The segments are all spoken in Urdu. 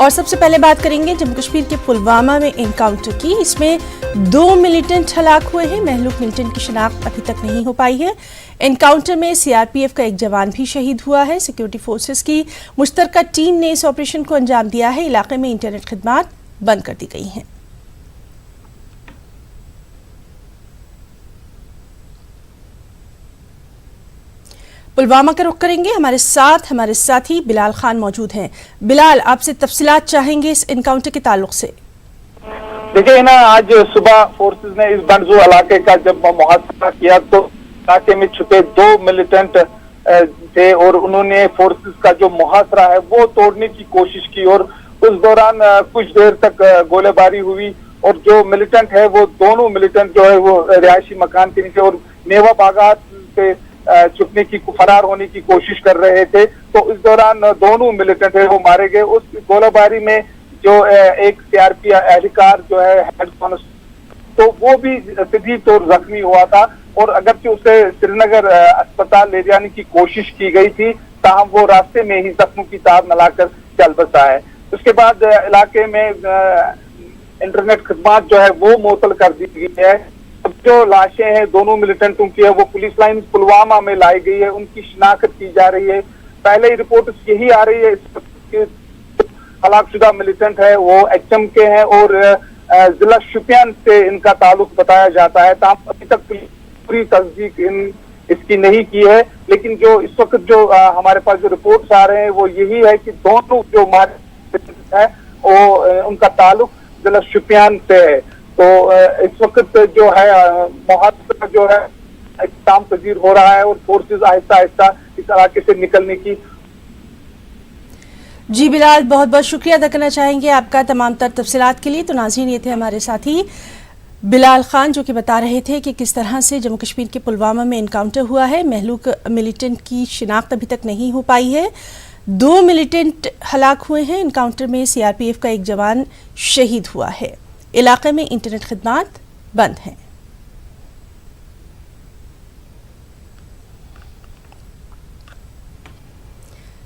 اور سب سے پہلے بات کریں گے جموں کشمیر کے پلوامہ میں انکاؤنٹر کی. اس میں 2 ملیٹنٹ ہلاک ہوئے ہیں. مہلوک ملیٹنٹ کی شناخت ابھی تک نہیں ہو پائی ہے. انکاؤنٹر میں CRPF کا ایک جوان بھی شہید ہوا ہے. سیکیورٹی فورسز کی مشترکہ ٹیم نے اس آپریشن کو انجام دیا ہے. علاقے میں انٹرنیٹ خدمات بند کر دی گئی ہیں. پلوامہ کا رخ کریں گے. ہمارے ساتھی بلال خان موجود ہیں. بلال، آپ سے تفصیلات چاہیں گے اس انکاؤنٹر کے تعلق سے. دیکھیں نا، آج صبح فورسز نے اس بنزو علاقے کا جب محاصرہ کیا تو علاقے میں چھپے 2 ملیٹنٹ تھے اور انہوں نے فورسز کا جو محاصرہ ہے وہ توڑنے کی کوشش کی اور اس دوران کچھ دیر تک گولہ باری ہوئی اور جو ملیٹنٹ ہے وہ دونوں ملیٹنٹ جو ہے وہ رہائشی مکان کے نیچے اور میوہ باغات سے چھپنے کی فرار ہونے کی کوشش کر رہے تھے. تو اس دوران دونوں ملیٹنٹ ہے وہ مارے گئے. اس گولہ باری میں جو ایک CRPF اہلکار جو ہے ہیڈ کانسٹیبل تو وہ بھی شدید طور زخمی ہوا تھا اور اگرچہ اسے سری نگر اسپتال لے جانے کی کوشش کی گئی تھی تاہم وہ راستے میں ہی زخموں کی تاب نہ لا کر چل بسا ہے. اس کے بعد علاقے میں انٹرنیٹ خدمات جو ہے وہ معطل کر دی گئی ہے. اب جو لاشیں ہیں دونوں ملیٹنٹوں کی ہے وہ پولیس لائن پلوامہ میں لائی گئی ہے. ان کی شناخت کی جا رہی ہے. پہلے ہی رپورٹ یہی آ رہی ہے ہلاک شدہ ملیٹنٹ ہے وہ HM کے ہیں اور ضلع شوپیان سے ان کا تعلق بتایا جاتا ہے. تاہم ابھی تک پوری تصدیق اس کی نہیں کی ہے. لیکن جو اس وقت جو ہمارے پاس جو رپورٹس آ رہے ہیں وہ یہی ہے کہ دونوں جو ہے وہ ان کا تعلق ضلع شوپیان سے ہے. تو اس وقت جو ہے محاصرہ جو ہے اختتام پذیر ہو رہا ہے اور فورسز آہستہ آہستہ اس علاقے سے نکلنے کی. جی بلال، بہت بہت شکریہ ادا کرنا چاہیں گے آپ کا تمام تر تفصیلات کے لیے. تو ناظرین، یہ تھے ہمارے ساتھی بلال خان جو کہ بتا رہے تھے کہ کس طرح سے جموں کشمیر کے پلوامہ میں انکاؤنٹر ہوا ہے. مہلوک ملیٹنٹ کی شناخت ابھی تک نہیں ہو پائی ہے. 2 ملیٹنٹ ہلاک ہوئے ہیں. انکاؤنٹر میں CRPF کا ایک جوان شہید ہوا ہے. علاقے میں انٹرنیٹ خدمات بند ہیں.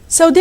سعودی